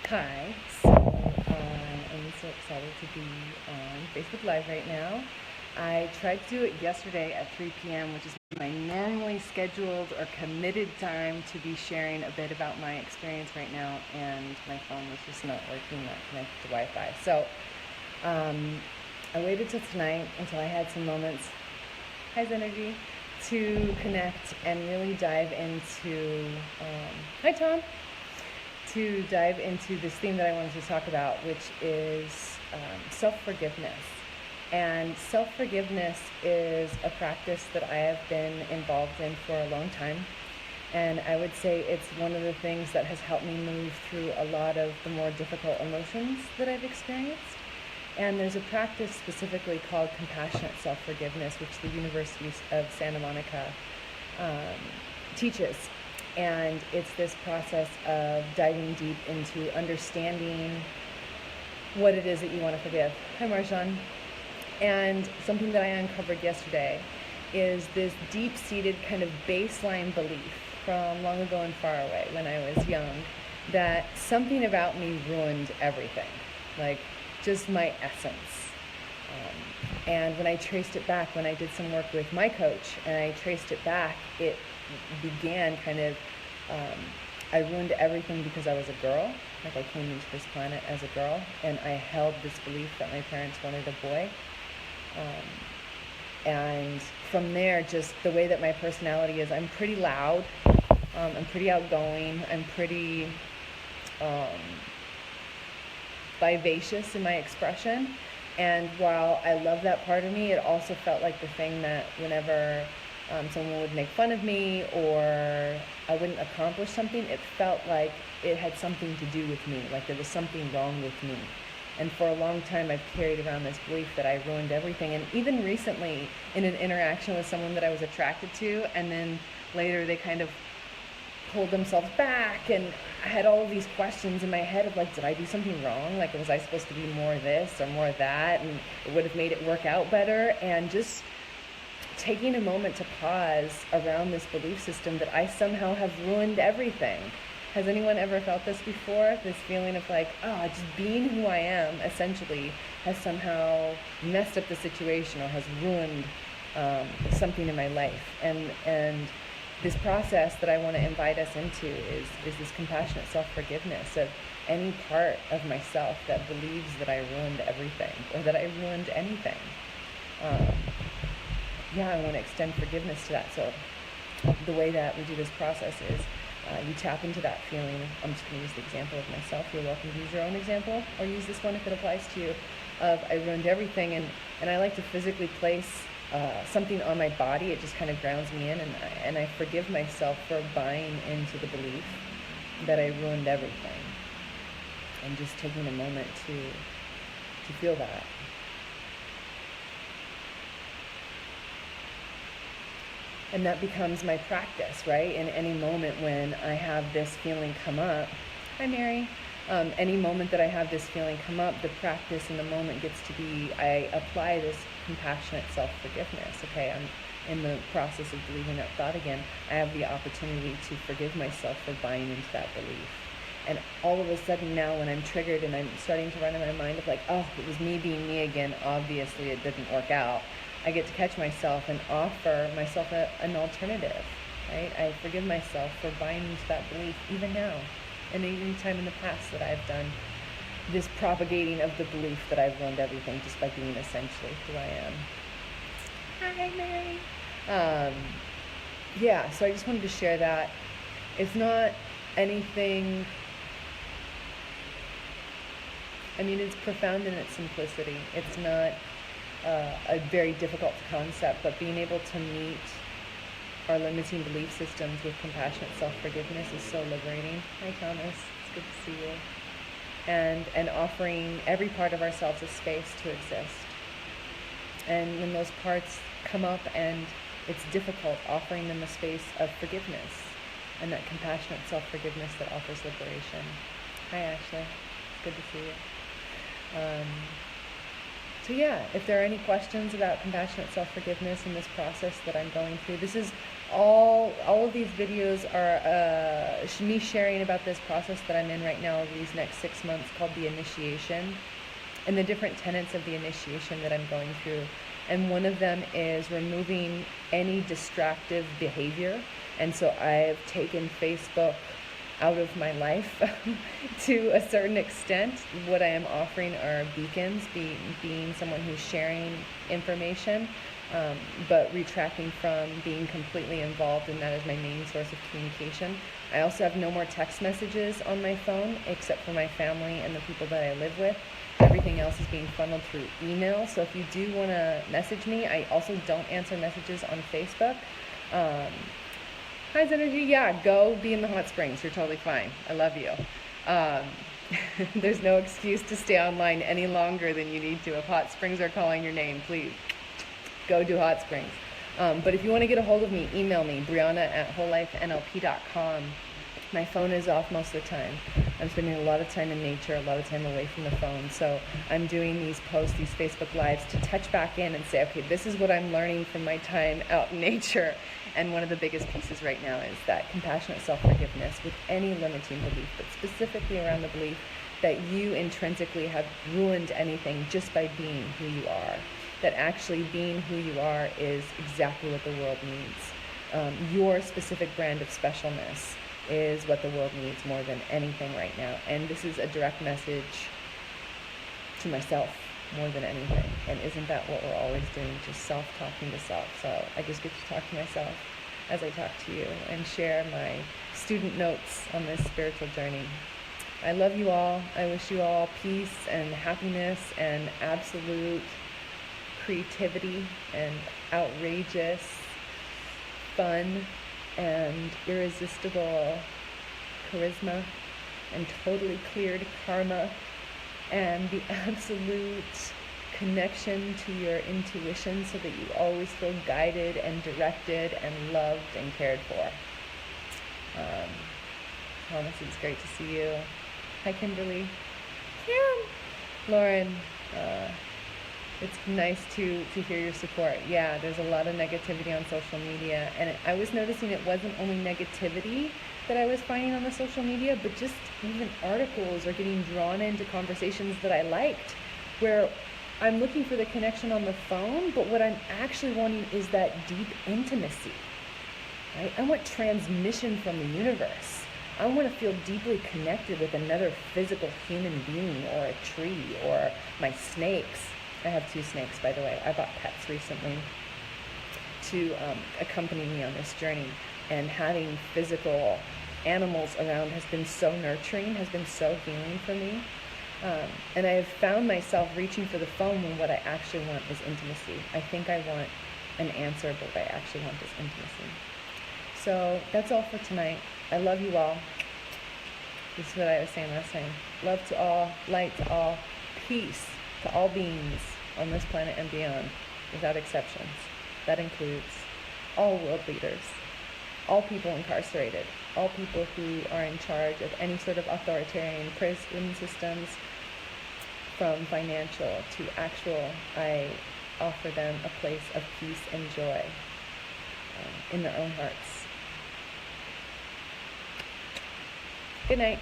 Hi, I'm so excited to be on Facebook Live right now. I tried to do it yesterday at 3 p.m., which is my normally scheduled or committed time to be sharing a bit about my experience right now, and my phone was just not working, not connected to Wi-Fi. So I waited till tonight until I had some moments, highs energy, to connect and really dive into, hi Tom, to dive into this theme that I wanted to talk about, which is self-forgiveness. And self-forgiveness is a practice that I have been involved in for a long time. And I would say it's one of the things that has helped me move through a lot of the more difficult emotions that I've experienced. And there's a practice specifically called compassionate self-forgiveness, which the University of Santa Monica teaches. And it's this process of diving deep into understanding what it is that you want to forgive. Hi, Marjan. And something that I uncovered yesterday is this deep-seated kind of baseline belief from long ago and far away when I was young, that something about me ruined everything, like just my essence. And when I traced it back, when I did some work with my coach and I traced it back, it began kind of, I ruined everything because I was a girl. Like I came into this planet as a girl, and I held this belief that my parents wanted a boy. And from there, just the way that my personality is, I'm pretty loud, I'm pretty outgoing, I'm pretty vivacious in my expression. And while I love that part of me, it also felt like the thing that whenever someone would make fun of me or I wouldn't accomplish something, it felt like it had something to do with me, like there was something wrong with me. And for a long time, I've carried around this belief that I ruined everything. And even recently, in an interaction with someone that I was attracted to, and then later they kind of pulled themselves back, and I had all of these questions in my head of like, did I do something wrong? Like, was I supposed to be more this or more that? And it would have made it work out better. And just taking a moment to pause around this belief system that I somehow have ruined everything. Has anyone ever felt this before? This feeling of like, just being who I am essentially has somehow messed up the situation or has ruined something in my life. And this process that I want to invite us into is this compassionate self-forgiveness of any part of myself that believes that I ruined everything or that I ruined anything. I want to extend forgiveness to that. So the way that we do this process is you tap into that feeling. I'm just going to use the example of myself. You're welcome to use your own example or use this one if it applies to you, of I ruined everything. And I like to physically place something on my body. It just kind of grounds me in, and I forgive myself for buying into the belief that I ruined everything. And just taking a moment to feel that. And that becomes my practice, right? In any moment when I have this feeling come up, hi Mary, any moment that I have this feeling come up, the practice in the moment gets to be, I apply this compassionate self-forgiveness. Okay, I'm in the process of believing that thought again. I have the opportunity to forgive myself for buying into that belief. And all of a sudden now when I'm triggered and I'm starting to run in my mind of like, it was me being me again, obviously it didn't work out, I get to catch myself and offer myself an alternative, right? I forgive myself for buying into that belief even now, and any time in the past that I've done this propagating of the belief that I've ruined everything just by being essentially who I am. Hi, Mary. So I just wanted to share that. It's not anything, it's profound in its simplicity. It's not a very difficult concept, but being able to meet our limiting belief systems with compassionate self-forgiveness is so liberating. Hi Thomas, it's good to see you. And offering every part of ourselves a space to exist. And when those parts come up and it's difficult, offering them a space of forgiveness and that compassionate self-forgiveness that offers liberation. Hi Ashley, it's good to see you. If there are any questions about compassionate self-forgiveness in this process that I'm going through, this is All of these videos are me sharing about this process that I'm in right now over these next 6 months called the initiation, and the different tenets of the initiation that I'm going through. And one of them is removing any distractive behavior. And so I've taken Facebook out of my life to a certain extent. What I am offering are beacons, being someone who's sharing information, but retracting from being completely involved in that as my main source of communication. I also have no more text messages on my phone except for my family and the people that I live with. Everything else is being funneled through email. So if you do want to message me, I also don't answer messages on Facebook. Hi, Energy. Yeah, go be in the hot springs. You're totally fine. I love you. There's no excuse to stay online any longer than you need to. If hot springs are calling your name, please go do hot springs. But if you want to get a hold of me, email me, Brianna@wholelifenlp.com. My phone is off most of the time. I'm spending a lot of time in nature, a lot of time away from the phone. So I'm doing these posts, these Facebook Lives to touch back in and say, okay, this is what I'm learning from my time out in nature. And one of the biggest pieces right now is that compassionate self-forgiveness with any limiting belief, but specifically around the belief that you intrinsically have ruined anything just by being who you are. That actually being who you are is exactly what the world needs. Your specific brand of specialness is what the world needs more than anything right now. And this is a direct message to myself more than anything. And isn't that what we're always doing? Just self-talking to self. So I just get to talk to myself as I talk to you and share my student notes on this spiritual journey. I love you all. I wish you all peace and happiness and absolute creativity and outrageous fun and irresistible charisma and totally cleared karma and the absolute connection to your intuition so that you always feel guided and directed and loved and cared for. Honestly, it's great to see you. Hi, Kimberly. Kim. Lauren. It's nice to hear your support. Yeah, there's a lot of negativity on social media, and I was noticing it wasn't only negativity that I was finding on the social media, but just even articles are getting drawn into conversations that I liked, where I'm looking for the connection on the phone, but what I'm actually wanting is that deep intimacy, right? I want transmission from the universe. I want to feel deeply connected with another physical human being or a tree or my snakes. I have 2 snakes, by the way. I bought pets recently to accompany me on this journey. And having physical animals around has been so nurturing, has been so healing for me. And I have found myself reaching for the phone when what I actually want is intimacy. I think I want an answer, but what I actually want is intimacy. So that's all for tonight. I love you all. This is what I was saying last time. Love to all, light to all, peace to all beings on this planet and beyond, without exceptions. That includes all world leaders, all people incarcerated, all people who are in charge of any sort of authoritarian prison systems, from financial to actual. I offer them a place of peace and joy in their own hearts. Good night.